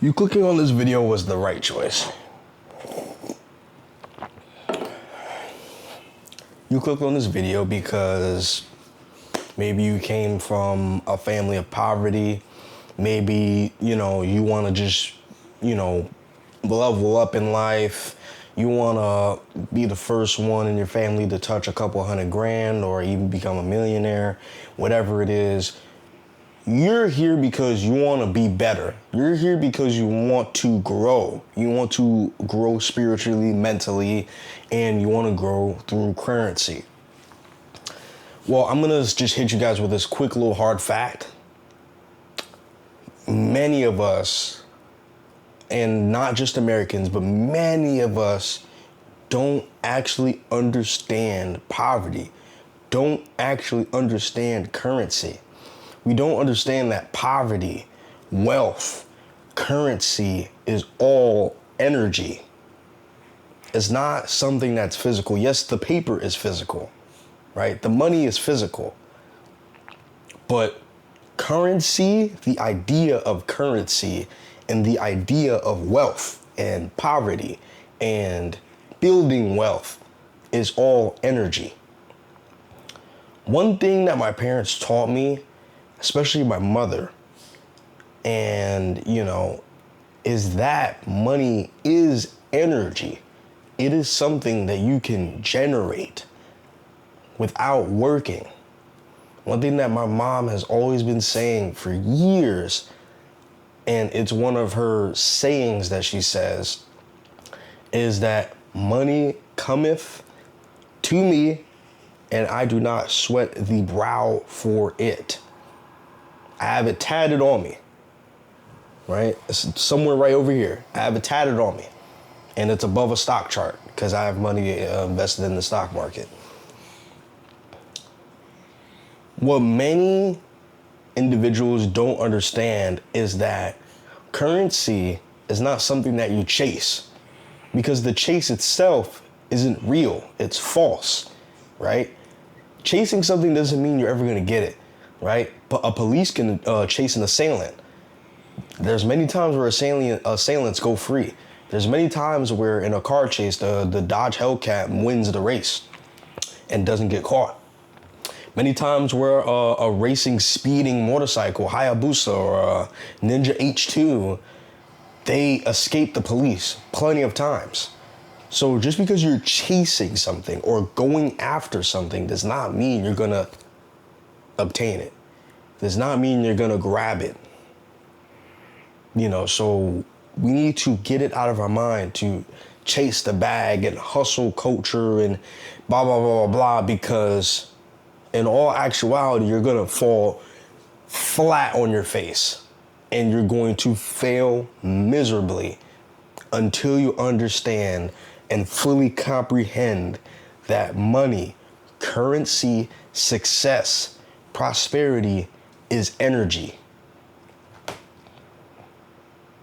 You clicking on this video was the right choice. You clicked on this video because maybe you came from a family of poverty. Maybe, you want to just, level up in life. You want to be the first one in your family to touch a couple $100,000 or even become a millionaire, whatever it is. You're here because you want to be better. You're here because you want to grow. You want to grow spiritually, mentally, and you want to grow through currency. Well, I'm going to just hit you guys with this quick little hard fact. Many of us, and not just Americans, but many of us don't actually understand poverty, don't actually understand currency. We don't understand that poverty, wealth, currency is all energy. It's not something that's physical. Yes, the paper is physical, right? The money is physical. But currency, the idea of currency and the idea of wealth and poverty and building wealth is all energy. One thing that my parents taught me, especially my mother, and, is that money is energy. It is something that you can generate without working. One thing that my mom has always been saying for years, and it's one of her sayings that she says, is that money cometh to me, and I do not sweat the brow for it. I have it tatted on me, right? It's somewhere right over here. I have it tatted on me, and it's above a stock chart because I have money invested in the stock market. What many individuals don't understand is that currency is not something that you chase, because the chase itself isn't real. It's false, right? Chasing something doesn't mean you're ever going to get it, right? But a police can chase an assailant. There's many times where assailants go free. There's many times where in a car chase, the Dodge Hellcat wins the race and doesn't get caught. Many times where a racing, speeding motorcycle, Hayabusa or a Ninja H2, they escape the police plenty of times. So just because you're chasing something or going after something does not mean you're going to obtain it. Does not mean you're going to grab it. So we need to get it out of our mind to chase the bag and hustle culture and blah, blah, blah, blah, blah, because in all actuality, you're going to fall flat on your face and you're going to fail miserably until you understand and fully comprehend that money, currency, success, prosperity is energy.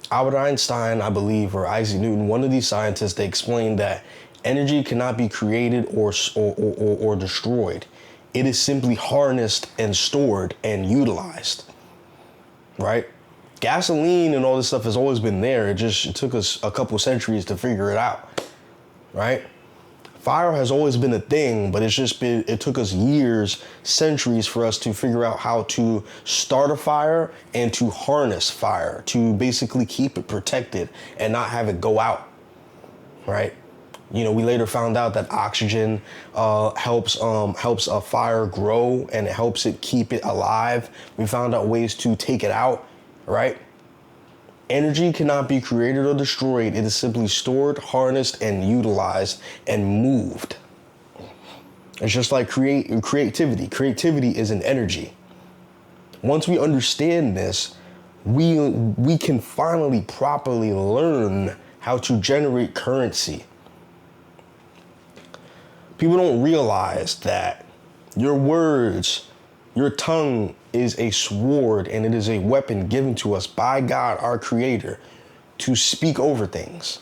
Albert Einstein, I believe, or Isaac Newton, one of these scientists, they explained that energy cannot be created or destroyed. It is simply harnessed and stored and utilized, right? Gasoline and all this stuff has always been there. It took us a couple centuries to figure it out, right? Fire has always been a thing, but it took us years, centuries for us to figure out how to start a fire and to harness fire, to basically keep it protected and not have it go out, right? We later found out that oxygen helps a fire grow and it helps it keep it alive. We found out ways to take it out, right? Energy cannot be created or destroyed. It is simply stored, harnessed, and utilized and moved. It's just like creativity. Creativity is an energy. Once we understand this, we can finally properly learn how to generate currency. People don't realize that your words, your tongue is a sword and it is a weapon given to us by God, our Creator, to speak over things.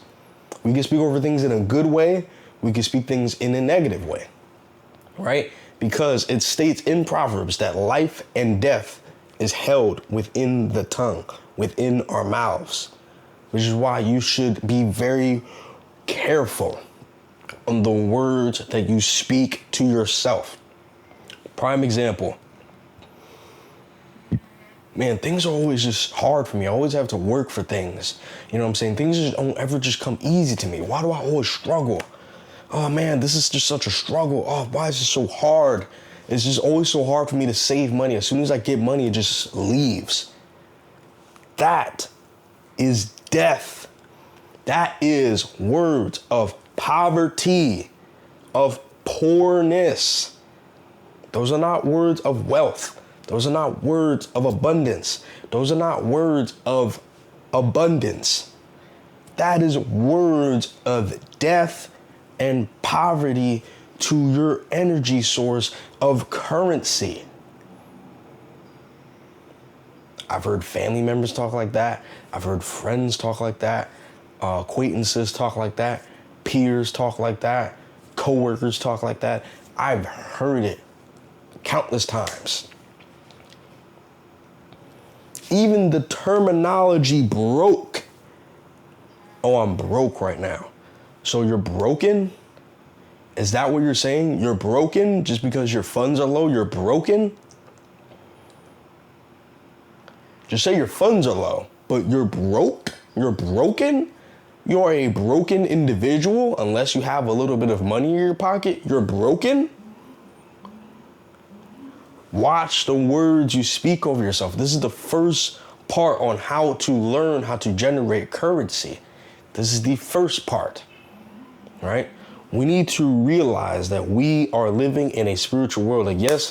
We can speak over things in a good way. We can speak things in a negative way, right? Because it states in Proverbs that life and death is held within the tongue, within our mouths. which is why you should be very careful on the words that you speak to yourself. Prime example. Man, things are always just hard for me. I always have to work for things. You know what I'm saying? Things just don't ever just come easy to me. Why do I always struggle? Oh man, this is just such a struggle. Oh, why is it so hard? It's just always so hard for me to save money. As soon as I get money, it just leaves. That is death. That is words of poverty, of poorness. Those are not words of wealth. Those are not words of abundance. Those are not words of abundance. That is words of death and poverty to your energy source of currency. I've heard family members talk like that. I've heard friends talk like that. Acquaintances talk like that. Peers talk like that. Coworkers talk like that. I've heard it countless times. Even the terminology broke. Oh, I'm broke right now. So you're broken? Is that what you're saying? You're broken just because your funds are low? You're broken? Just say your funds are low, but you're broke? You're broken? You're a broken individual unless you have a little bit of money in your pocket. You're broken? Watch the words you speak over yourself. This is the first part on how to learn how to generate currency. This is the first part, right? We need to realize that we are living in a spiritual world. Like, yes,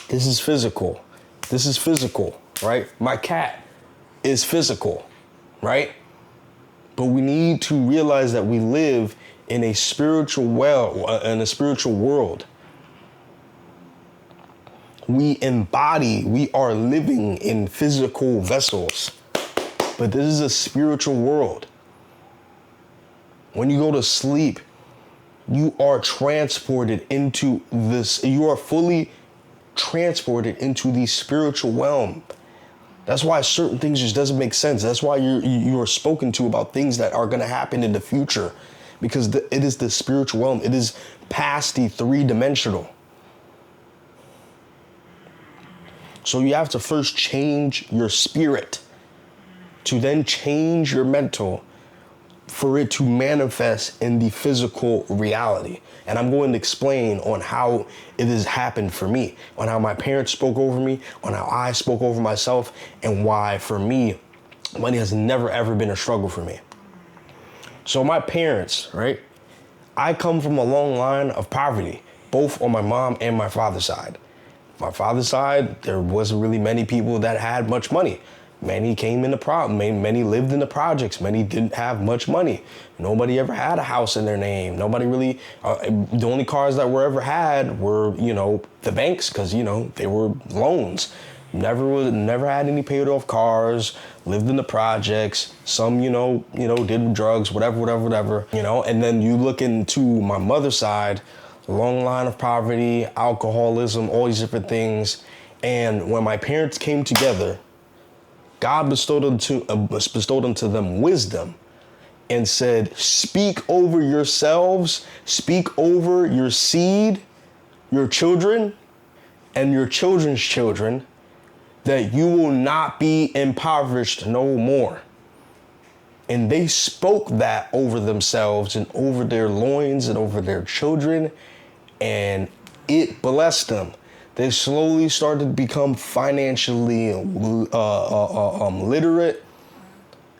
this is physical. This is physical, right? My cat is physical, right? But we need to realize that we live in a spiritual world. We are living in physical vessels, but this is a spiritual world. When you go to sleep, you are transported into this, you are fully transported into the spiritual realm. That's why certain things just doesn't make sense. That's why you are spoken to about things that are going to happen in the future, because it is the spiritual realm. It is past the three-dimensional. So you have to first change your spirit to then change your mental for it to manifest in the physical reality. And I'm going to explain on how it has happened for me, on how my parents spoke over me, on how I spoke over myself, and why, for me, money has never, ever been a struggle for me. So my parents, right? I come from a long line of poverty, both on my mom and my father's side. My father's side, there wasn't really many people that had much money. Many came in the many lived in the projects. Many didn't have much money. Nobody ever had a house in their name. Nobody really, the only cars that were ever had were, the banks, because, they were loans. Never had any paid off cars, lived in the projects. Some, did drugs, whatever. And then you look into my mother's side, long line of poverty, alcoholism, all these different things. And when my parents came together, God bestowed unto them wisdom and said, speak over yourselves, speak over your seed, your children, and your children's children, that you will not be impoverished no more. And they spoke that over themselves and over their loins and over their children, and it blessed them. They slowly started to become financially literate.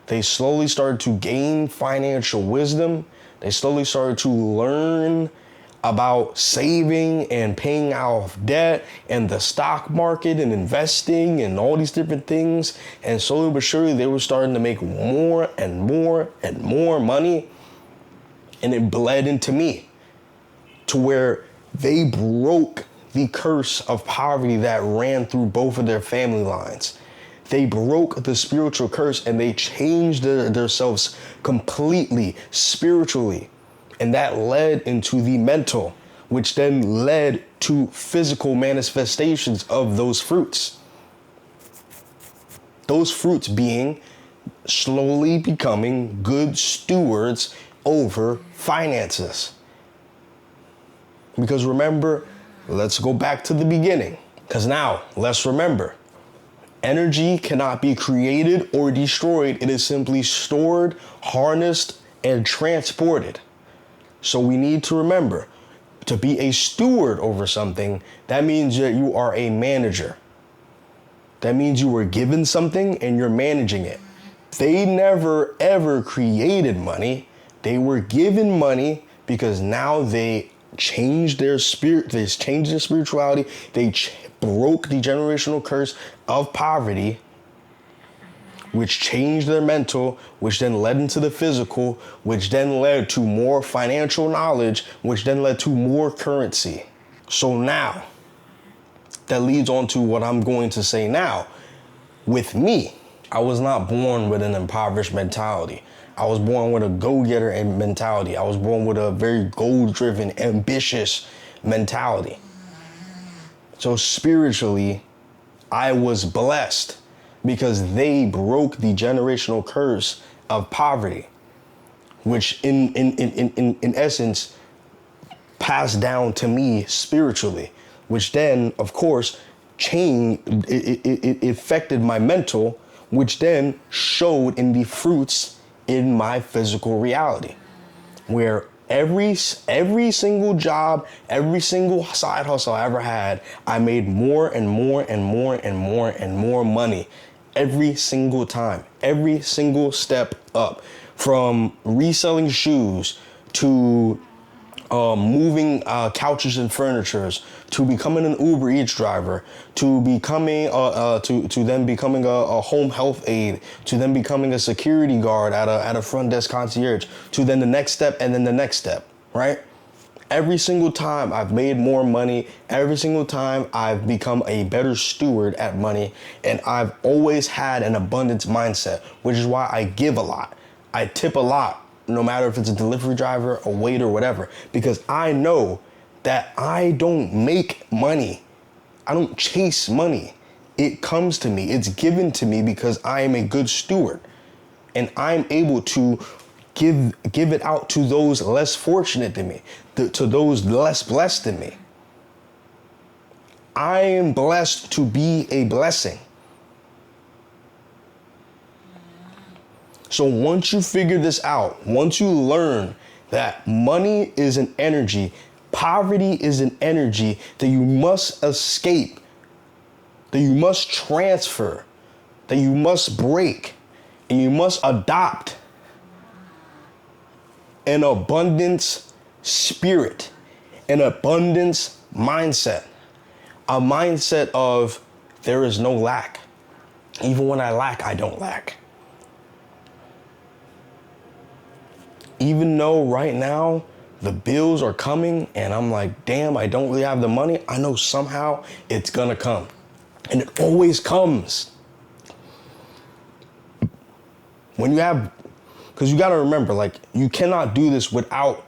They slowly started to gain financial wisdom. They slowly started to learn about saving and paying off debt and the stock market and investing and all these different things. And slowly but surely, they were starting to make more and more and more money. And it bled into me to where they broke the curse of poverty that ran through both of their family lines. They broke the spiritual curse and they changed themselves completely spiritually. And that led into the mental, which then led to physical manifestations of those fruits. Those fruits being slowly becoming good stewards over finances. Because remember, let's go back to the beginning. Because now, let's remember, energy cannot be created or destroyed. It is simply stored, harnessed, and transported. So we need to remember, to be a steward over something, that means that you are a manager. That means you were given something and you're managing it. They never ever created money. They were given money because now they changed their spirit, they changed their spirituality, they broke the generational curse of poverty, which changed their mental, which then led into the physical, which then led to more financial knowledge, which then led to more currency. So now, that leads on to what I'm going to say now. With me, I was not born with an impoverished mentality. I was born with a go-getter mentality. I was born with a very goal-driven, ambitious mentality. So spiritually, I was blessed because they broke the generational curse of poverty, which in essence passed down to me spiritually, which then, of course, it affected my mental, which then showed in the fruits in my physical reality, where every single job, every single side hustle I ever had, I made more and more and more and more and more money every single time, every single step up, from reselling shoes to moving couches and furnitures, to becoming an Uber Eats driver, to becoming to then becoming a home health aide, to then becoming a security guard at a front desk concierge, to then the next step and then the next step, right? Every single time I've made more money, every single time I've become a better steward at money, and I've always had an abundance mindset, which is why I give a lot. I tip a lot, no matter if it's a delivery driver, a waiter, whatever, because I know that I don't make money. I don't chase money. It comes to me. It's given to me because I am a good steward, and I'm able to give it out to those less fortunate than me, to those less blessed than me. I am blessed to be a blessing. So once you figure this out, once you learn that money is an energy, poverty is an energy that you must escape, that you must transfer, that you must break, and you must adopt an abundance spirit, an abundance mindset, a mindset of there is no lack. Even when I lack, I don't lack. Even though right now the bills are coming and I'm like, damn, I don't really have the money, I know somehow it's gonna come. And it always comes. When you have, because you gotta remember, like, you cannot do this without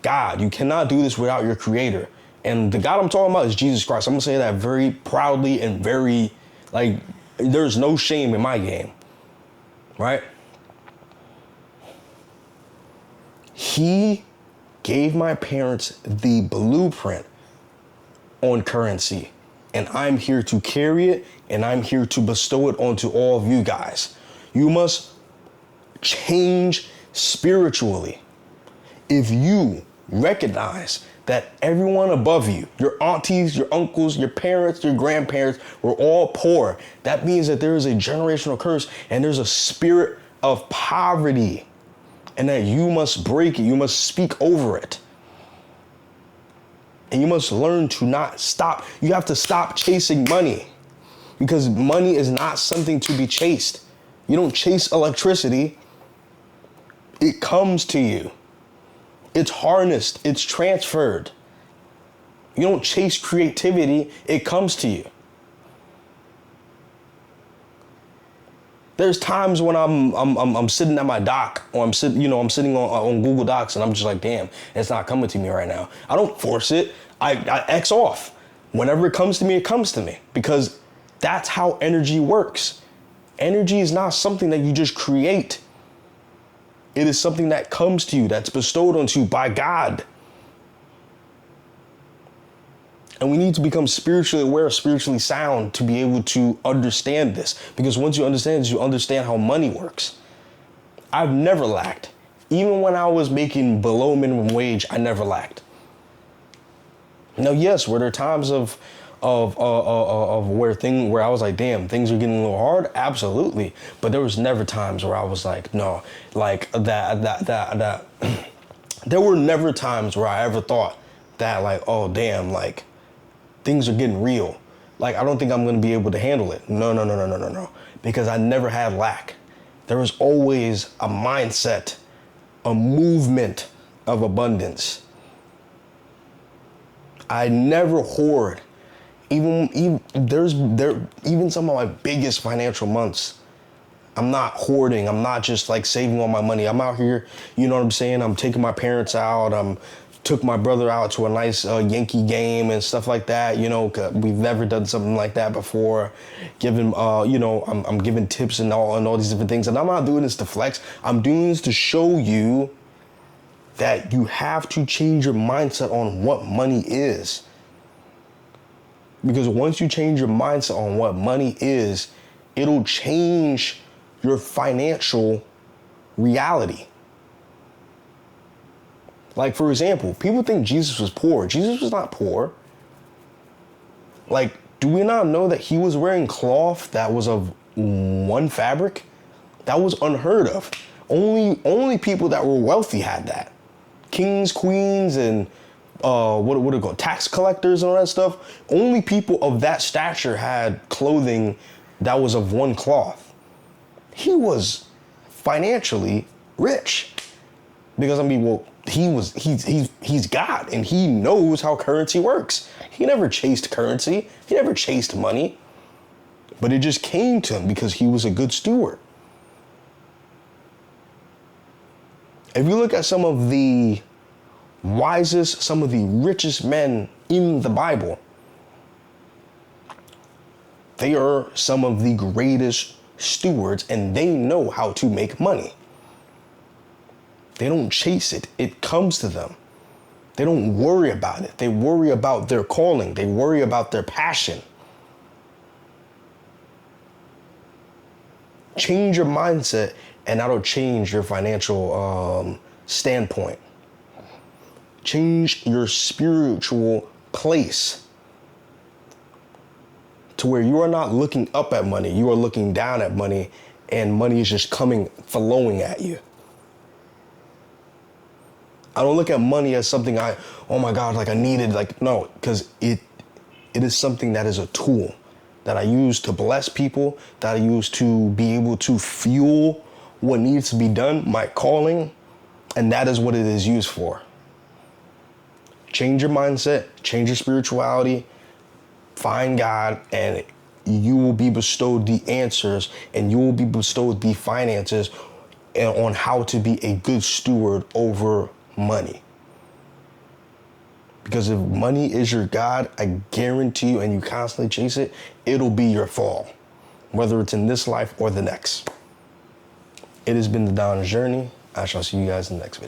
God. You cannot do this without your creator. And the God I'm talking about is Jesus Christ. I'm gonna say that very proudly and very, like, there's no shame in my game, right? He gave my parents the blueprint on currency, and I'm here to carry it, and I'm here to bestow it onto all of you guys. You must change spiritually. If you recognize that everyone above you, your aunties, your uncles, your parents, your grandparents, were all poor, that means that there is a generational curse and there's a spirit of poverty, and that you must break it. You must speak over it. And you must learn to not stop. You have to stop chasing money, because money is not something to be chased. You don't chase electricity. It comes to you. It's harnessed. It's transferred. You don't chase creativity. It comes to you. There's times when I'm sitting at my dock, or I'm sitting on Google Docs, and I'm just like, damn, it's not coming to me right now. I don't force it. I X off. Whenever it comes to me, it comes to me, because that's how energy works. Energy is not something that you just create. It is something that comes to you, that's bestowed onto you by God. And we need to become spiritually aware, spiritually sound to be able to understand this. Because once you understand this, you understand how money works. I've never lacked. Even when I was making below minimum wage, I never lacked. Now, yes, were there times of where I was like, damn, things are getting a little hard? Absolutely. But there was never times where I was like, no, like that. There were never times where I ever thought that, like, oh, damn, like things are getting real. Like, I don't think I'm going to be able to handle it. No. Because I never had lack. There was always a mindset, a movement of abundance. I never hoard. Even some of my biggest financial months, I'm not hoarding. I'm not just like saving all my money. I'm out here, you know what I'm saying? I'm taking my parents out. Took my brother out to a nice Yankee game and stuff like that. You know, we've never done something like that before. I'm giving tips and all these different things. And I'm not doing this to flex. I'm doing this to show you that you have to change your mindset on what money is. Because once you change your mindset on what money is, it'll change your financial reality. Like, for example, people think Jesus was poor. Jesus was not poor. Like, do we not know that he was wearing cloth that was of one fabric? That was unheard of. Only people that were wealthy had that. Kings, queens, and what it called, tax collectors and all that stuff. Only people of that stature had clothing that was of one cloth. He was financially rich because he's God and he knows how currency works. He never chased currency. He never chased money, but it just came to him because he was a good steward. If you look at some of the wisest, some of the richest men in the Bible, they are some of the greatest stewards and they know how to make money. They don't chase it. It comes to them. They don't worry about it. They worry about their calling. They worry about their passion. Change your mindset and that'll change your financial standpoint. Change your spiritual place to where you are not looking up at money. You are looking down at money and money is just flowing at you. I don't look at money as something oh my God, like I needed, like, no, because it is something that is a tool that I use to bless people, that I use to be able to fuel what needs to be done, my calling, and that is what it is used for. Change your mindset, change your spirituality, find God, and you will be bestowed the answers and you will be bestowed the finances on how to be a good steward over money. Because if money is your God, I guarantee you, and you constantly chase it, it'll be your fall, whether it's in this life or the next. It has been the Don's Journey. I shall see you guys in the next video.